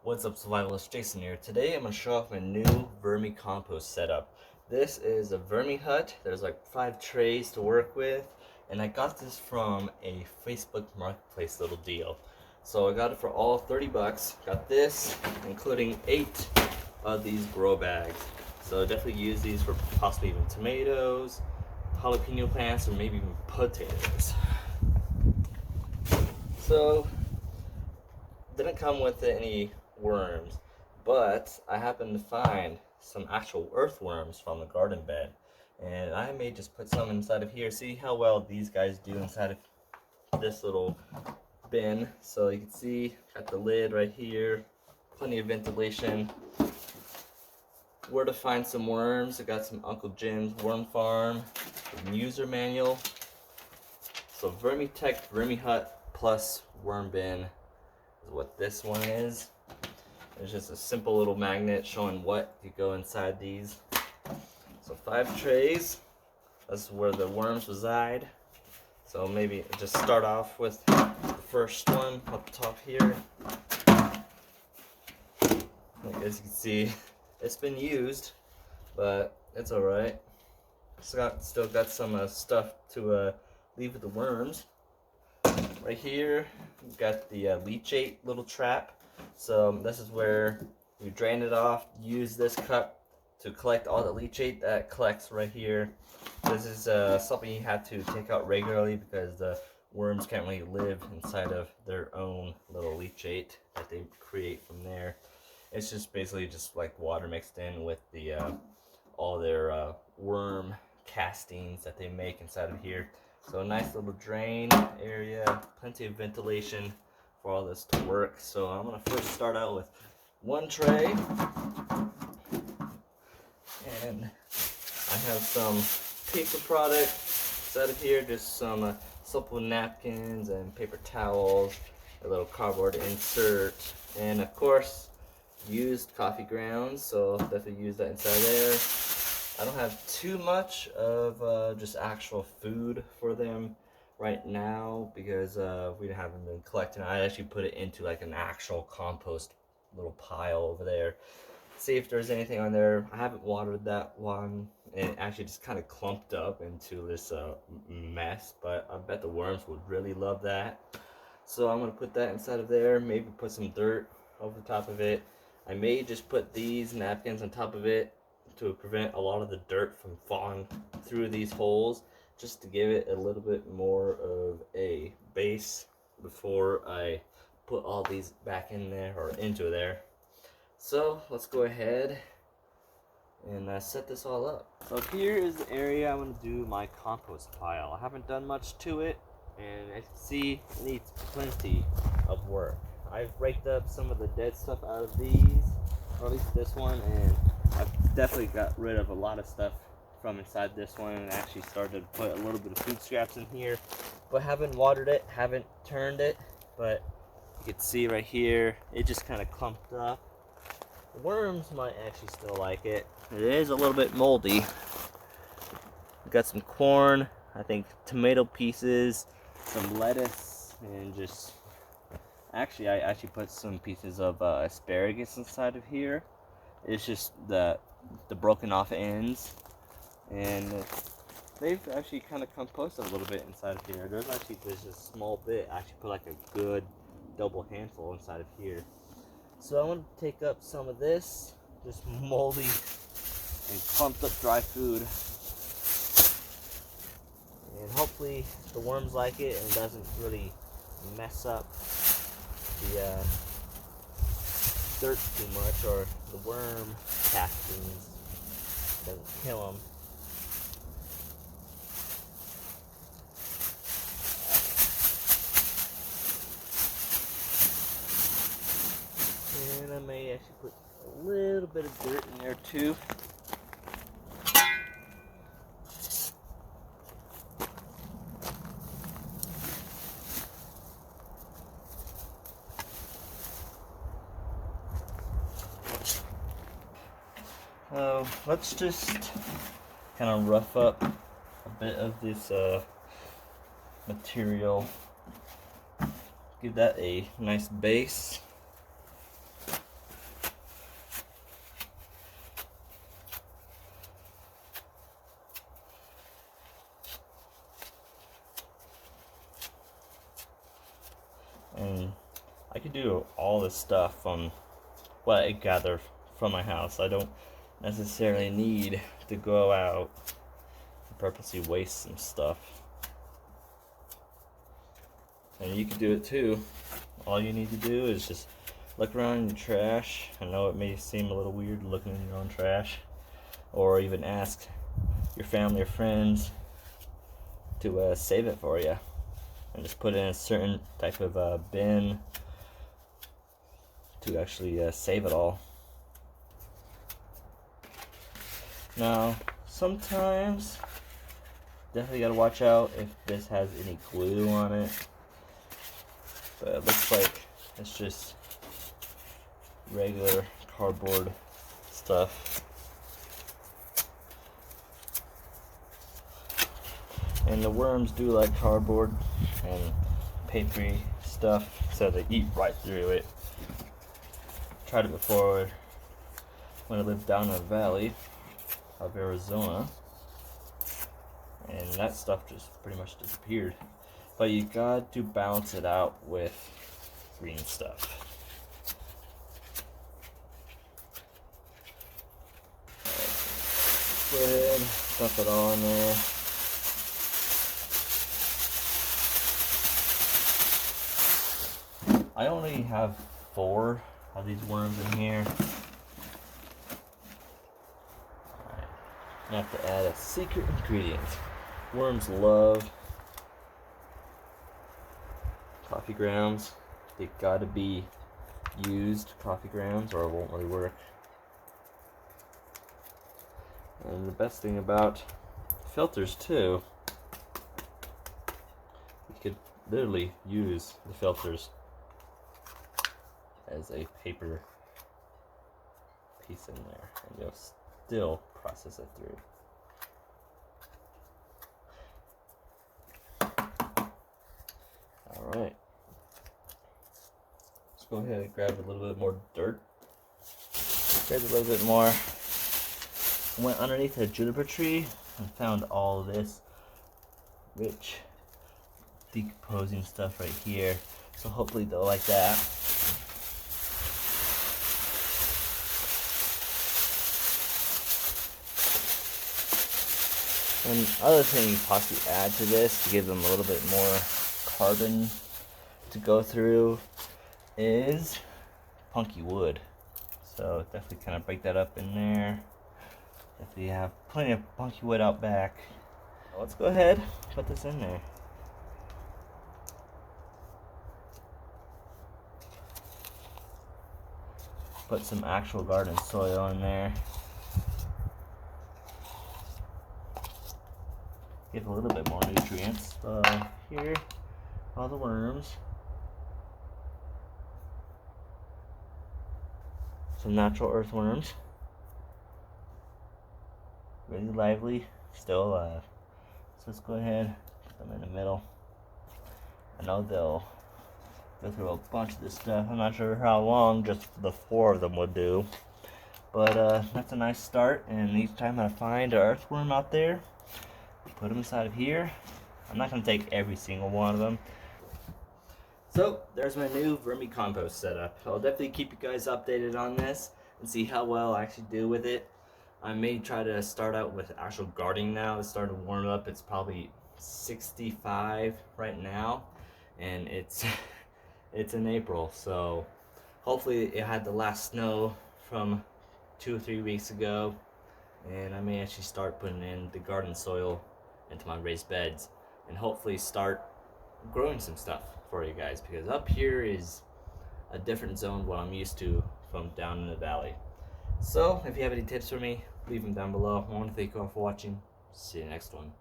What's up, survivalist? Jason here. Today I'm going to show off my new Vermicompost setup. This is a Vermihut. There's like 5 trays to work with, and I got this from a Facebook Marketplace little deal. So I got it for all 30 bucks. Got this, including 8 of these grow bags. So definitely use these for possibly even tomatoes, jalapeno plants, or maybe even potatoes. So didn't come with any worms, but I happened to find some actual earthworms from the garden bed, and I may just put some inside of here. See how well these guys do inside of this little bin. So you can see, got the lid right here, plenty of ventilation. Where to find some worms? I got some Uncle Jim's Worm Farm user manual. So VermiTek Vermihut Plus Worm bin is what this one is. It's just a simple little magnet showing what could go inside these. So 5 trays. That's where the worms reside. So maybe just start off with the first one up top here. As you can see, it's been used, but it's alright. Still got some stuff to leave with the worms. Right here, we've got the leachate little trap. So this is where you drain it off, use this cup to collect all the leachate that collects right here. This is something you have to take out regularly because the worms can't really live inside of their own little leachate that they create from there. It's just basically just like water mixed in with the all their worm castings that they make inside of here. So a nice little drain area, plenty of ventilation for all this to work. So I'm gonna first start out with 1 tray, and I have some paper products inside of here, just some simple napkins and paper towels, a little cardboard insert, and of course used coffee grounds, so definitely use that inside there. I don't have too much of just actual food for them right now because we haven't been collecting. I actually put it into like an actual compost little pile over there. See if there's anything on there. I haven't watered that one, and it actually just kind of clumped up into this mess, but I bet the worms would really love that. So I'm gonna put that inside of there, maybe put some dirt over the top of it. I may just put these napkins on top of it to prevent a lot of the dirt from falling through these holes, just to give it a little bit more of a base before I put all these back in there or into there. So let's go ahead and set this all up. So here is the area I'm going to do my compost pile. I haven't done much to it, and as you can see, it needs plenty of work. I've raked up some of the dead stuff out of these, or at least this one, and I've definitely got rid of a lot of stuff from inside this one, and actually started to put a little bit of food scraps in here, but haven't watered it, haven't turned it. But you can see right here, it just kind of clumped up. The worms might actually still like it. It is a little bit moldy. We've got some corn, I think tomato pieces, some lettuce, and just actually I actually put some pieces of asparagus inside of here. It's just the broken off ends, and they've actually kind of composted a little bit inside of here. There's a small bit. I actually put like a good double handful inside of here. So I'm going to take up some of this, just moldy and clumped up dry food, and hopefully the worms like it and doesn't really mess up the dirt too much, or the worm castings doesn't kill them. And I may actually put a little bit of dirt in there too. Let's just kind of rough up a bit of this material, give that a nice base. I could do all this stuff from what I gather from my house. I don't necessarily need to go out and purposely waste some stuff. And you can do it too. All you need to do is just look around in your trash. I know it may seem a little weird looking in your own trash, or even ask your family or friends to save it for you, and just put it in a certain type of bin to actually save it all. Now, sometimes definitely gotta watch out if this has any glue on it, but it looks like it's just regular cardboard stuff. And the worms do like cardboard and papery stuff, so they eat right through it. Tried it before when I lived down in the valley of Arizona, and that stuff just pretty much disappeared. But you got to balance it out with green stuff. Go ahead, stuff it all in there. I only have 4 of these worms in here. Alright, I have to add a secret ingredient. Worms love coffee grounds. They gotta be used coffee grounds or it won't really work. And the best thing about filters too, you could literally use the filters as a paper piece in there, and you'll still process it through. Alright, let's go ahead and grab a little bit more dirt. Grab a little bit more. Went underneath a juniper tree and found all this rich decomposing stuff right here, so hopefully they'll like that. And other thing you possibly add to this to give them a little bit more carbon to go through is punky wood. So definitely kind of break that up in there. Definitely have plenty of punky wood out back. Let's go ahead, put this in there. Put some actual garden soil in there. Give a little bit more nutrients. So here, all the worms. Some natural earthworms. Really lively, still alive. So let's go ahead, put them in the middle. I know they'll go through a bunch of this stuff. I'm not sure how long just the 4 of them would do. But that's a nice start, and each time I find an earthworm out there, put them inside of here. I'm not going to take every single one of them. So there's my new Vermicompost setup. I'll definitely keep you guys updated on this and see how well I actually do with it. I may try to start out with actual gardening now. It's starting to warm up. It's probably 65 right now, and it's in April, so hopefully it had the last snow from 2 or 3 weeks ago, and I may actually start putting in the garden soil into my raised beds and hopefully start growing some stuff for you guys, because up here is a different zone what I'm used to from down in the valley. So if you have any tips for me, leave them down below. I want to thank you all for watching. See you next one.